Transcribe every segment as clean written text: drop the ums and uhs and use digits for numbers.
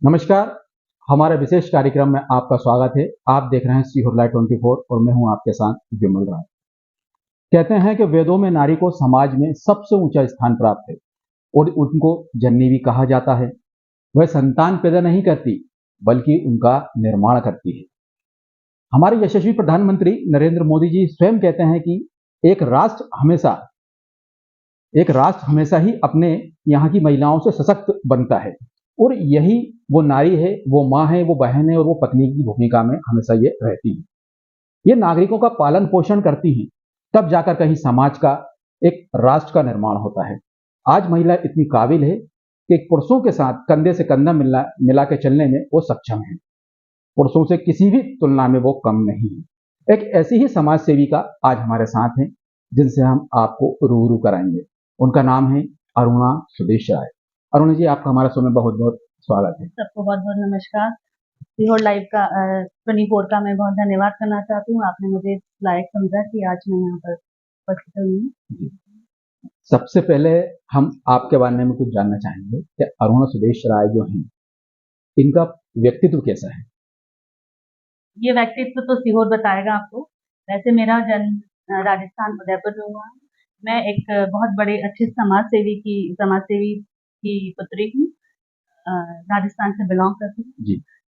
नमस्कार। हमारे विशेष कार्यक्रम में आपका स्वागत है। आप देख रहे हैं सीहोर लाइव 24 और मैं हूं आपके साथ विमल राय। कहते हैं कि वेदों में नारी को समाज में सबसे ऊंचा स्थान प्राप्त है और उनको जननी भी कहा जाता है। वह संतान पैदा नहीं करती बल्कि उनका निर्माण करती है। हमारे यशस्वी प्रधानमंत्री नरेंद्र मोदी जी स्वयं कहते हैं कि एक राष्ट्र हमेशा ही अपने यहाँ की महिलाओं से सशक्त बनता है और यही वो नारी है, वो माँ है, वो बहन है और वो पत्नी की भूमिका में हमेशा ये रहती है। ये नागरिकों का पालन पोषण करती हैं, तब जाकर कहीं समाज का, एक राष्ट्र का निर्माण होता है। आज महिला इतनी काबिल है कि पुरुषों के साथ कंधे से कंधा मिला के चलने में वो सक्षम है। पुरुषों से किसी भी तुलना में वो कम नहीं है। एक ऐसी ही समाज सेविका आज हमारे साथ हैं, जिनसे हम आपको रूबरू कराएंगे। उनका नाम है अरुणा सुदेश राय। अरुणा जी, आपका हमारे शो में बहुत बहुत स्वागत है। सबको बहुत बहुत नमस्कार। सीहोर लाइव का 24 का मैं बहुत धन्यवाद करना चाहती हूँ। आपने मुझे लायक समझा कि आज मैं यहाँ पर उपस्थित हुई हूँ। सबसे पहले हम आपके बारे में कुछ जानना चाहेंगे कि अरुणा सुदेश राय जो हैं, इनका व्यक्तित्व कैसा है? ये व्यक्तित्व तो सीहोर बताएगा आपको। वैसे मेरा जन्म राजस्थान उदयपुर में हुआ है। मैं एक बहुत बड़े अच्छे समाज सेवी की पुत्री हूँ। राजस्थान से बिलोंग करती हूँ। जी।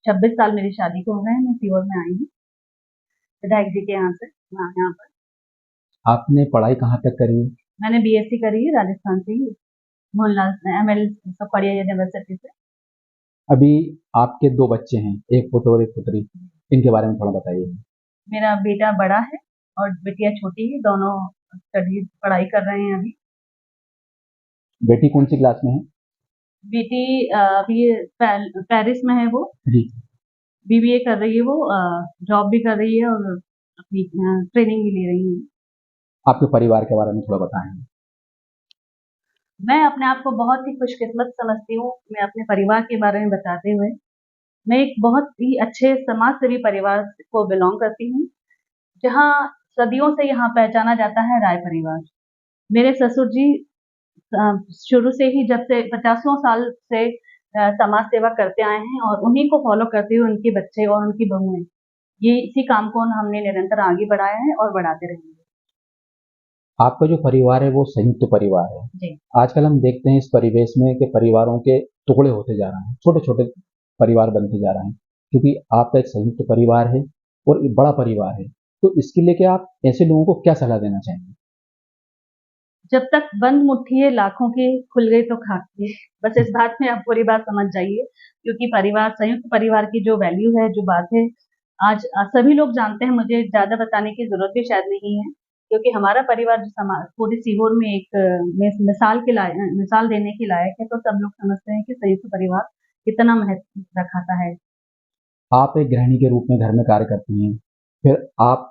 26 साल मेरी शादी को हो गए हैं। मैं सीहोर में आई हूँ विधायक जी के यहाँ से यहाँ पर। आपने पढ़ाई कहाँ तक करी है? मैंने बीएससी करी है राजस्थान से ही, मोहनलाल एमएल पढ़ी यूनिवर्सिटी से। अभी आपके 2 बच्चे हैं, एक पुत्र और एक पुत्री। इनके बारे में थोड़ा बताइए। मेरा बेटा बड़ा है और बिटिया छोटी है। दोनों स्टडी पढ़ाई कर रहे हैं अभी। बेटी कौन सी क्लास में है? बेटी अभी पेरिस में है वो। जी। बीबीए कर रही है वो। जॉब भी कर रही है और अपनी ट्रेनिंग भी ले रही है। आपके परिवार के बारे में थोड़ा बताएं। मैं अपने आप को बहुत ही खुशकिस्मत समझती हूँ। मैं अपने परिवार के बारे में बताते हुए, मैं एक बहुत ही अच्छे समाज सेवी परिवार को बिलोंग करती हूँ, जहाँ सदियों से यहाँ पहचाना जाता है राय परिवार। मेरे ससुर जी शुरू से ही, जब से 50 साल से समाज सेवा करते आए हैं और उन्हीं को फॉलो करते हुए उनके बच्चे और उनकी बहुएं, ये इसी काम को हमने निरंतर आगे बढ़ाया है और बढ़ाते रहेंगे। आपका जो परिवार है वो संयुक्त परिवार है। जी। आजकल हम देखते हैं इस परिवेश में कि परिवारों के टुकड़े होते जा रहे हैं, छोटे-छोटे परिवार बनते जा रहे हैं, क्योंकि आपका एक संयुक्त परिवार है और एक बड़ा परिवार है। तो इसके लेके आप ऐसे लोगों को क्या सलाह देना चाहेंगे? जब तक बंद मुट्ठी है लाखों की, खुल गई तो खाकी। बस इस बात में आप पूरी बात समझ जाइए, क्योंकि परिवार, संयुक्त परिवार की जो वैल्यू है, जो बात है, आज सभी लोग जानते हैं। मुझे ज़्यादा बताने की ज़रूरत भी शायद नहीं है, क्योंकि हमारा परिवार जो पूरे सीहोर में एक मिसाल देने के लायक है, तो सब लोग समझते हैं कि संयुक्त परिवार कितना महत्व रखाता है। आप एक गृहिणी के रूप में घर में कार्य करती हैं, फिर आप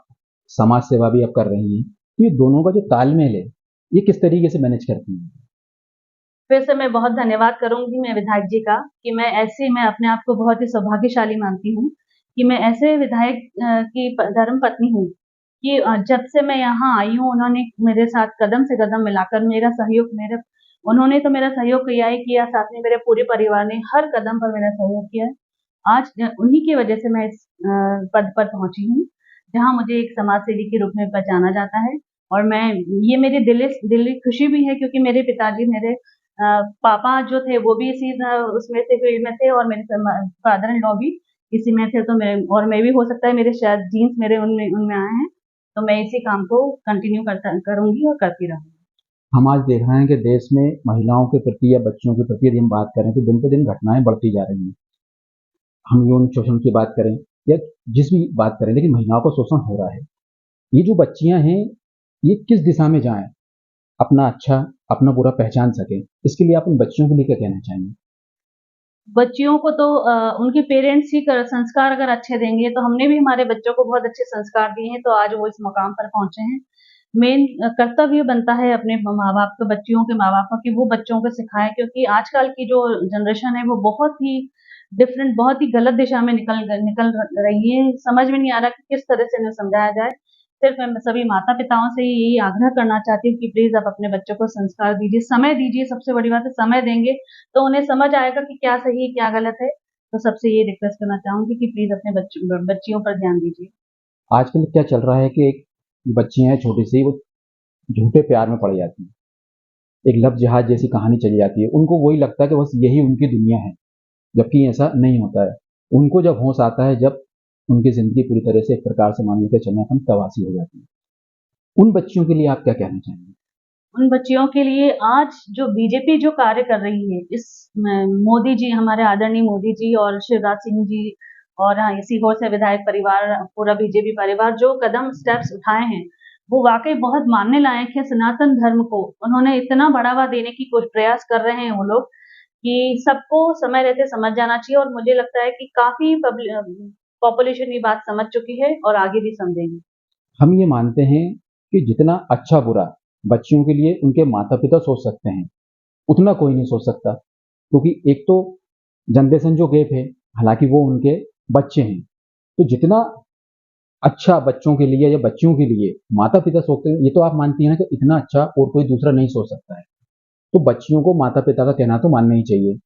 समाज सेवा भी आप कर रही हैं। तो ये दोनों का जो तालमेल है, ये किस तरीके से मैनेज करती हैं? फिर से मैं बहुत धन्यवाद करूँगी मैं विधायक जी का, कि मैं अपने आप को बहुत ही सौभाग्यशाली मानती हूँ कि मैं ऐसे विधायक की धर्मपत्नी हूँ, कि जब से मैं यहाँ आई हूँ, उन्होंने मेरे साथ कदम से कदम मिलाकर उन्होंने तो मेरा सहयोग किया ही किया, साथ में मेरे पूरे परिवार ने हर कदम पर मेरा सहयोग किया है। आज उन्हीं की वजह से मैं इस पद पर पहुँची हूँ, जहाँ मुझे एक समाज सेवी के रूप में पहचाना जाता है। और ये मेरी दिली खुशी भी है, क्योंकि मेरे पिताजी, मेरे पापा जो थे वो भी इसी उसमें से फील्ड में थे, और मेरे फादर इन लॉ भी इसी में थे। तो मैं भी, हो सकता है मेरे शायद जीन्स मेरे उनमें उनमें आए हैं, तो मैं इसी काम को कंटिन्यू करूंगी और करती रहूंगी। हम आज देख रहे हैं कि देश में महिलाओं के प्रति या बच्चों के प्रति यदि हम बात करें तो दिन पे दिन घटनाएं बढ़ती जा रही हैं। हम यौन शोषण की बात करें या जिस भी बात करें, लेकिन महिलाओं को शोषण हो रहा है। ये जो बच्चियां हैं, ये किस दिशा में जाएं, अपना अच्छा अपना बुरा पहचान सकें, इसके लिए आप उन बच्चियों के लिए क्या कहना चाहेंगे? बच्चियों को तो उनके पेरेंट्स ही संस्कार अगर अच्छे देंगे, तो हमने भी हमारे बच्चों को बहुत अच्छे संस्कार दिए हैं, तो आज वो इस मुकाम पर पहुंचे हैं। मेन कर्तव्य बनता है अपने माँ बाप का, बच्चियों के माँ बाप का, कि वो बच्चों को सिखाएं, क्योंकि आजकल की जो जनरेशन है वो बहुत ही डिफरेंट, बहुत ही गलत दिशा में निकल रही है। समझ में नहीं आ रहा कि किस तरह से उन्हें समझाया जाए। सिर्फ मैं सभी माता पिताओं से यही आग्रह करना चाहती हूँ कि प्लीज आप अपने बच्चों को संस्कार दीजिए, समय दीजिए। सबसे बड़ी बात है, समय देंगे तो उन्हें समझ आएगा कि क्या सही है क्या गलत है। तो सबसे ये रिक्वेस्ट करना चाहूँगी कि प्लीज़ अपने बच्चियों पर ध्यान दीजिए। आजकल क्या चल रहा है कि एक बच्चियाँ हैं छोटी-सी, वो झूठे प्यार में पड़ जाती हैं। एक लव जिहाद जैसी कहानी चली जाती है। उनको वही लगता है कि बस यही उनकी दुनिया है, जबकि ऐसा नहीं होता है। उनको जब होश आता है, जब उनकी ज़िंदगी पूरी तरह से एक प्रकार से मान लीजिए चलें हम तबाही हो जाती है। उन बच्चियों के लिए आप क्या कहना चाहेंगे? उन बच्चियों के लिए आज जो बीजेपी जो कार्य कर रही है, इस मोदी जी, हमारे आदरणीय मोदी जी और शिवराज सिंह जी और सीहोर से विधायक परिवार, पूरा बीजेपी परिवार जो कदम स्टेप्स उठाए हैं, वो वाक़ई बहुत मानने लायक है। सनातन धर्म को उन्होंने इतना बढ़ावा देने की कुछ प्रयास कर रहे हैं वो लोग, कि सबको समय रहते समझ जाना चाहिए और मुझे लगता है कि काफ़ी पॉपुलेशन ये बात समझ चुकी है और आगे भी समझेगी। हम ये मानते हैं कि जितना अच्छा-बुरा बच्चियों के लिए उनके माता-पिता सोच सकते हैं, उतना कोई नहीं सोच सकता। क्योंकि एक तो जनरेशन जो गैप है, हालाँकि वो उनके बच्चे हैं। तो जितना अच्छा बच्चों के लिए या बच्चियों के लिए माता-पिता सोचते हैं, ये तो आप मानती हैं ना कि इतना अच्छा और कोई दूसरा नहीं सोच सकता है। तो बच्चियों को माता-पिता का कहना तो मानना ही चाहिए।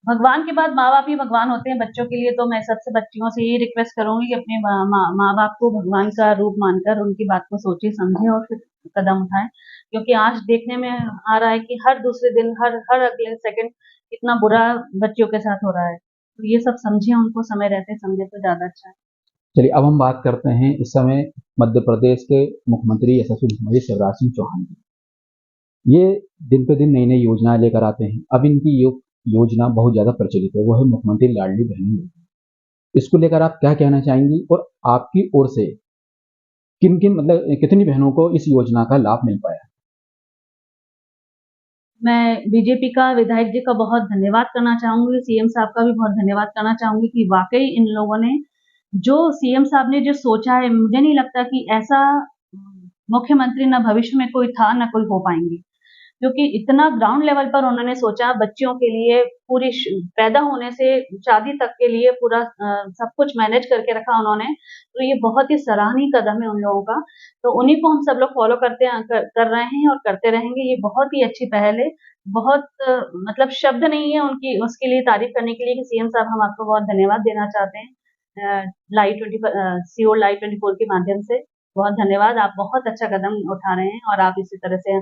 भगवान के बाद माँ-बाप ही भगवान होते हैं बच्चों के लिए, तो मैं सबसे बच्चियों से यही रिक्वेस्ट करूँगी कि अपने माँ-बाप को भगवान का रूप मानकर उनकी बात को सोचें, समझें और फिर कदम उठाएँ। क्योंकि आज देखने में आ रहा है कि हर दूसरे दिन, हर हर अगले सेकंड इतना बुरा बच्चियों के साथ हो रहा है। तो ये सब समझें, उनको समय रहते समझें तो ज़्यादा अच्छा है। चलिए अब हम बात करते हैं इस समय मध्य प्रदेश के मुख्यमंत्री यशस्वी मुख्यमंत्री शिवराज सिंह चौहान की। ये दिन पे दिन नई-नई योजनाएँ लेकर आते हैं। अब इनकी योजना बहुत ज़्यादा प्रचलित है, वो है मुख्यमंत्री लाडली बहन योजना। इसको लेकर आप क्या कहना चाहेंगी और आपकी ओर से किन-किन मतलब कितनी बहनों को इस योजना का लाभ मिल पाया? मैं बीजेपी का विधायक जी का बहुत धन्यवाद करना चाहूँगी, सीएम साहब का भी बहुत धन्यवाद करना चाहूँगी कि वाक़ई इन लोगों ने जो सीएम साहब ने जो सोचा है, मुझे नहीं लगता कि ऐसा मुख्यमंत्री ना भविष्य में कोई था, ना कोई हो पाएँगे। क्योंकि इतना ग्राउंड लेवल पर उन्होंने सोचा बच्चियों के लिए पूरी पैदा होने से शादी तक के लिए पूरा सब कुछ मैनेज करके रखा उन्होंने। तो ये बहुत ही सराहनीय कदम है उन लोगों का। तो उन्हीं को हम सब लोग फ़ॉलो कर रहे हैं और करते रहेंगे। ये बहुत ही अच्छी पहल है। बहुत मतलब शब्द नहीं है उनकी उसके लिए तारीफ़ करने के लिए कि सीएम साहब हम आपको बहुत धन्यवाद देना चाहते हैं। सीओ लाइव 24 के माध्यम से बहुत धन्यवाद। आप बहुत अच्छा कदम उठा रहे हैं और आप इसी तरह से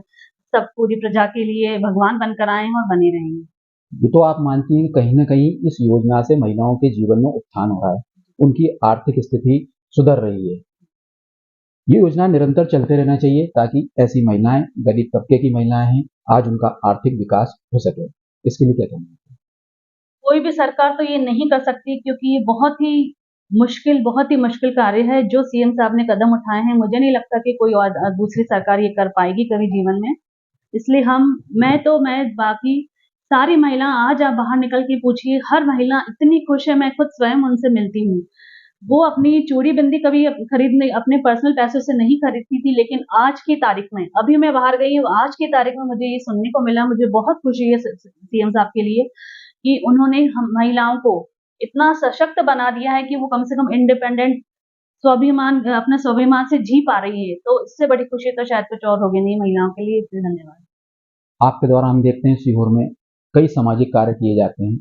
सब पूरी प्रजा के लिए भगवान बनकर आए हैं और बने रहेंगे। ये तो आप मानती हैं कि कहीं न कहीं इस योजना से महिलाओं के जीवन में उत्थान हो रहा है, उनकी आर्थिक स्थिति सुधर रही है। ये योजना निरंतर चलते रहना चाहिए ताकि ऐसी महिलाएँ, गरीब तबके की महिलाएँ हैं, आज उनका आर्थिक विकास हो सके। इसके लिए क्या कहना है? कोई भी सरकार तो ये नहीं कर सकती क्योंकि ये बहुत ही मुश्किल कार्य है जो सीएम साहब ने कदम उठाए हैं। मुझे नहीं लगता कि कोई और दूसरी सरकार ये कर पाएगी कभी जीवन में। इसलिए मैं बाकी सारी महिला आज आप बाहर निकल के पूछिए, हर महिला इतनी खुश है, मैं खुद स्वयं उनसे मिलती हूँ। वो अपनी चूड़ी बिंदी कभी खरीद नहीं अपने पर्सनल पैसों से नहीं खरीदती थी, लेकिन आज की तारीख में अभी मैं बाहर गई हूँ, आज की तारीख में मुझे ये सुनने को मिला, मुझे बहुत खुशी है सीएम साहब के लिए कि उन्होंने हम महिलाओं को इतना सशक्त बना दिया है कि वो कम से कम इंडिपेंडेंट अपने स्वाभिमान से जी पा रही है। तो इससे बड़ी खुशी तो शायद कुछ और होगी नहीं महिलाओं के लिए। इसलिए धन्यवाद। आपके द्वारा हम देखते हैं सीहोर में कई सामाजिक कार्य किए जाते हैं,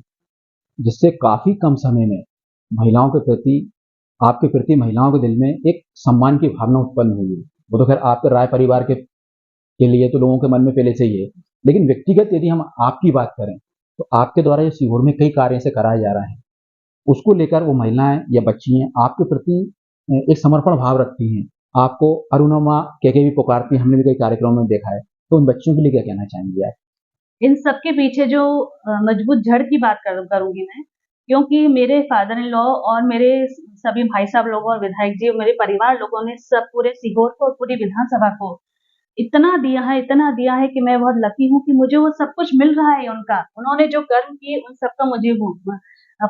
जिससे काफ़ी कम समय में महिलाओं के प्रति आपके प्रति महिलाओं के दिल में एक सम्मान की भावना उत्पन्न हुई है। वो तो ख़ैर आपके राय परिवार के लिए तो लोगों के मन में पहले से ही है। लेकिन व्यक्तिगत यदि हम आपकी बात करें, तो आपके द्वारा ये सीहोर में कई कार्य ऐसे कराए जा रहे हैं। उसको लेकर वो महिलाएँ या बच्चियाँ आपके प्रति एक समर्पण भाव रखती हैं। आपको अरुणिमा कह के भी पुकारती हैं, हमने भी कई कार्यक्रमों में देखा है। तो उन बच्चियों के लिए क्या कहना चाहेंगी आप? इन सब के पीछे जो मजबूत जड़ की बात करूँगी मैं, क्योंकि मेरे फादर इन लॉ और मेरे सभी भाई साहब लोगों और विधायक जी और मेरे परिवार लोगों ने सब पूरे सीहोर को और पूरी विधानसभा को इतना दिया है कि मैं बहुत लकी हूँ कि मुझे वो सब कुछ मिल रहा है उनका। उन्होंने जो कर्म किए उन सबका मुझे वो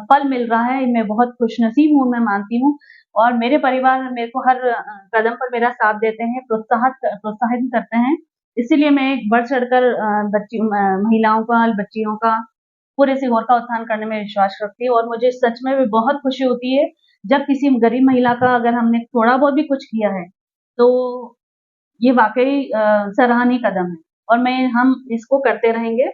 फल मिल रहा है। मैं बहुत खुशनसीब हूँ, मैं मानती हूँ और मेरे परिवार मेरे को हर कदम पर मेरा साथ देते हैं, प्रोत्साहित करते हैं। इसीलिए मैं बढ़-चढ़कर महिलाओं का, बच्चियों का, पूरे सीहोर का उत्थान करने में विश्वास रखती हूँ और मुझे सच में भी बहुत खुशी होती है, जब किसी गरीब महिला का अगर हमने थोड़ा बहुत भी कुछ किया है, तो ये वाक़ई सराहनीय कदम है और हम इसको करते रहेंगे।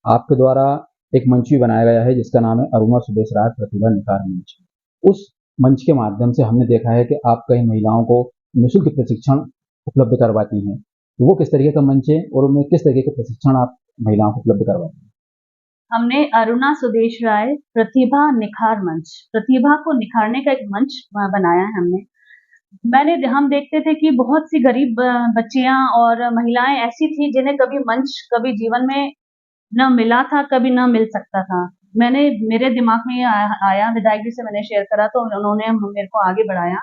आपके द्वारा एक मंच भी बनाया गया है जिसका नाम है अरुणा सुदेश राय प्रतिभा निखार मंच। उस मंच के माध्यम से हमने देखा है कि आप कई महिलाओं को निःशुल्क प्रशिक्षण उपलब्ध करवाती हैं। तो वो किस तरीके का मंच है और उनमें किस तरीके का प्रशिक्षण आप महिलाओं को उपलब्ध करवाती हैं? हमने अरुणा सुदेश राय प्रतिभा निखार मंच, प्रतिभा को निखारने का एक मंच बनाया है हमने। हम देखते थे कि बहुत सी गरीब बच्चियां और महिलाएं ऐसी थी जिन्हें कभी मंच कभी जीवन में न मिला था, कभी न मिल सकता था। मेरे दिमाग में ये आया, विधायक जी से मैंने शेयर करा तो उन्होंने मेरे को आगे बढ़ाया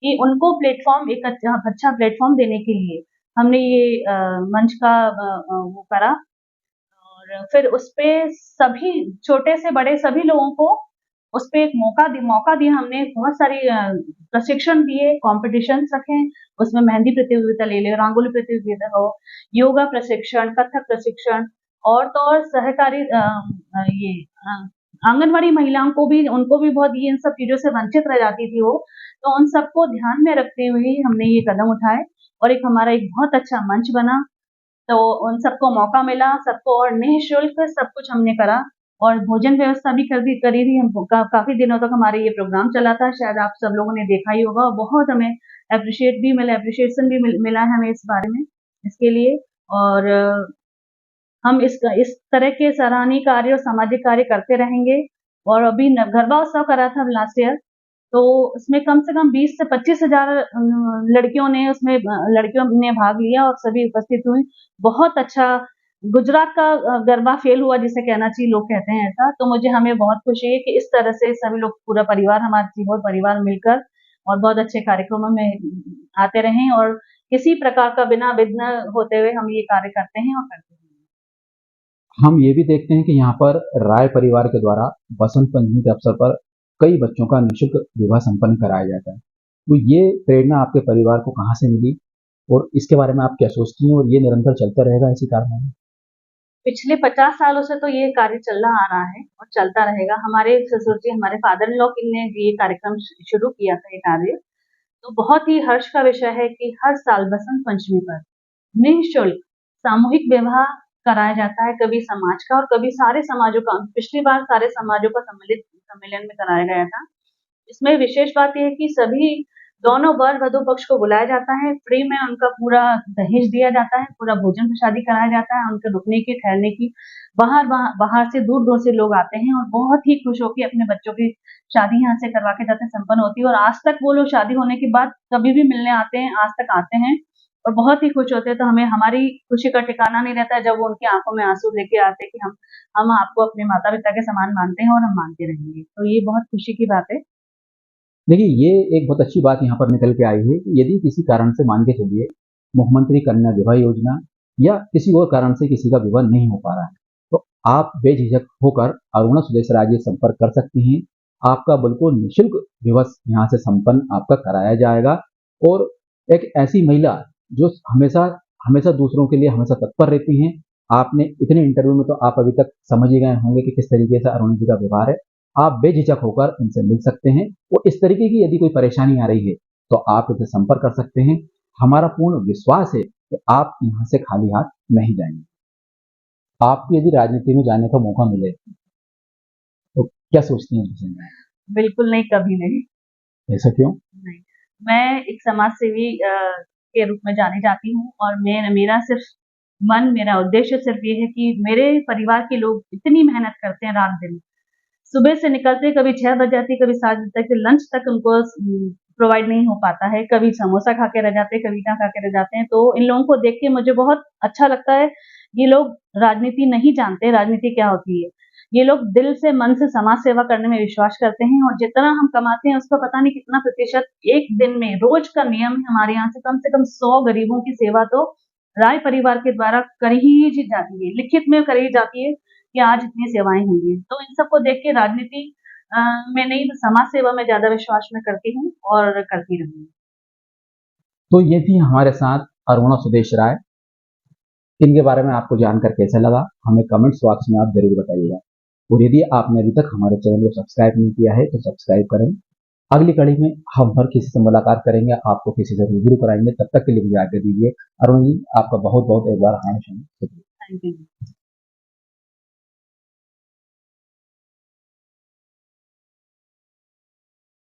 कि उनको प्लेटफॉर्म, एक अच्छा प्लेटफॉर्म देने के लिए हमने ये मंच का वो करा। और फिर उसपे सभी छोटे से बड़े सभी लोगों को उसपे एक मौका दिया हमने। बहुत सारी प्रशिक्षण दिए, कॉम्पिटिशन्स रखे, उसमें मेहंदी प्रतियोगिता ले ले, रंगोली प्रतियोगिता हो, योगा प्रशिक्षण, कथक प्रशिक्षण और तो और सहकारी ये आंगनवाड़ी महिलाओं को भी, उनको भी बहुत ये इन सब चीजों से वंचित रह जाती थी वो, तो उन सबको ध्यान में रखते हुए हमने ये कदम उठाए और एक हमारा एक बहुत अच्छा मंच बना। तो उन सबको मौका मिला, सबको, और निःशुल्क सब कुछ हमने करा और भोजन व्यवस्था भी करी थी। हम काफ़ी दिनों तक हमारे ये प्रोग्राम चला था, शायद आप सब लोगों ने देखा ही होगा। और बहुत हमें एप्रिशिएशन भी मिला है हमें इस बारे में, इसके लिए। और हम इस तरह के सराहनीय कार्य और सामाजिक कार्य करते रहेंगे। और अभी गरबा उत्सव करा था लास्ट ईयर, तो उसमें कम से कम 20 से 25,000 लड़कियों ने भाग लिया और सभी उपस्थित हुई। बहुत अच्छा गुजरात का गरबा फेल हुआ जिसे कहना चाहिए, लोग कहते हैं ऐसा। तो हमें बहुत खुशी है कि इस तरह से सभी लोग, पूरा परिवार, हमारा सीहोर परिवार मिलकर और बहुत अच्छे कार्यक्रमों में आते रहें और किसी प्रकार का बिना विघ्न होते हुए हम ये कार्य करते हैं और करते हैं। हम ये भी देखते हैं कि यहाँ पर राय परिवार के द्वारा बसंत पंचमी के अवसर पर कई बच्चों का निःशुल्क विवाह संपन्न कराया जाता है। तो ये प्रेरणा आपके परिवार को कहाँ से मिली और इसके बारे में आप क्या सोचती हैं, और ये निरंतर चलता रहेगा इसी कारनामे? पिछले 50 सालों से तो ये कार्य चला आ रहा है और चलता रहेगा। हमारे ससुर जी, हमारे फादर इन लॉ ने ये कार्यक्रम शुरू किया था, ये कार्य। तो बहुत ही हर्ष का विषय है कि हर साल बसंत पंचमी पर निःशुल्क सामूहिक विवाह कराया जाता है, कभी समाज का और कभी सारे समाजों का। पिछली बार सारे समाजों का सम्मेलन में कराया गया था। इसमें विशेष बात यह है कि सभी, दोनों वर वधु पक्ष को बुलाया जाता है, फ्री में उनका पूरा दहेज दिया जाता है, पूरा भोजन प्रसादी कराया जाता है, उनके रुकने की, ठहरने की। बाहर से, दूर-दूर से लोग आते हैं और बहुत ही खुश होके अपने बच्चों की शादी यहाँ से करवा के जाते हैं, संपन्न होती है। और आज तक वो लोग शादी होने के बाद कभी भी मिलने आते हैं, आज तक आते हैं और बहुत ही खुश होते हैं। तो हमारी खुशी का ठिकाना नहीं रहता है जब वो उनकी आँखों में आँसू लेके आते हैं कि हम आपको अपने माता-पिता के समान मानते हैं और हम मानते रहेंगे। तो ये बहुत खुशी की बात है। देखिए, ये एक बहुत अच्छी बात यहाँ पर निकल के आई है कि यदि किसी कारण से, मान के चलिए, मुख्यमंत्री कन्या विवाह योजना या किसी और कारण से किसी का विवाह नहीं हो पा रहा है, तो आप बेझिझक होकर अरुणा सुदेश राय जी से संपर्क कर सकती हैं। आपका बिल्कुल निःशुल्क विवाह यहाँ से संपन्न आपका कराया जाएगा। और एक ऐसी महिला जो हमेशा हमेशा दूसरों के लिए हमेशा तत्पर रहती हैं। आपने इतने इंटरव्यू में तो आप अभी तक समझ ही गए होंगे कि किस तरीके से अरुणा जी का व्यवहार है। आप बेझिझक होकर इनसे मिल सकते हैं और इस तरीके की यदि कोई परेशानी आ रही है तो आप इनसे संपर्क कर सकते हैं। हमारा पूर्ण विश्वास है कि आप यहाँ से खाली हाथ नहीं जाएंगे। आपको यदि राजनीति में जाने का मौका मिले तो क्या सोचती हैं इस विषय में? बिल्कुल नहीं, कभी नहीं। ऐसा क्यों? नहीं, मैं एक समाज सेवी के रूप में जानी जाती हूँ और मेरा सिर्फ मेरा उद्देश्य सिर्फ ये है कि मेरे परिवार के लोग इतनी मेहनत करते हैं रात दिन। सुबह से निकलते, कभी 6 बज जाती, कभी 7 बजे तक, लंच तक उनको प्रोवाइड नहीं हो पाता है। कभी समोसा खा के रह जाते हैं, कभी ईंटा खा के रह जाते हैं। तो इन लोगों को देख के मुझे बहुत अच्छा लगता है। ये लोग राजनीति नहीं जानते, राजनीति क्या होती है। ये लोग दिल से, मन से समाज सेवा करने में विश्वास करते हैं और जितना हम कमाते हैं उसका पता नहीं कितना प्रतिशत एक दिन में, रोज का नियम है हमारे यहाँ से कम 100 गरीबों की सेवा तो राय परिवार के द्वारा करी ही जाती है, लिखित में करी जाती है कि आज इतनी सेवाएं होंगी। तो इन सबको देख के राजनीति में नहीं, तो समाज सेवा में ज्यादा विश्वास मैं करती हूँ और करती रहूंगी। तो ये थी हमारे साथ अरुणा सुदेश राय। इनके बारे में आपको जानकर कैसा लगा, हमें कमेंट्स बॉक्स में आप जरूर बताइएगा। और यदि आपने अभी तक हमारे चैनल को सब्सक्राइब नहीं किया है तो सब्सक्राइब करें। अगली कड़ी में हम हर किसी से मुलाकात करेंगे, आपको किसी से रूबरू कराएंगे। तब तक के लिए मुझे आज्ञा दीजिए। अरुण जी, आपका बहुत बहुत एक बार हार्दिक शुक्रिया। Thank you.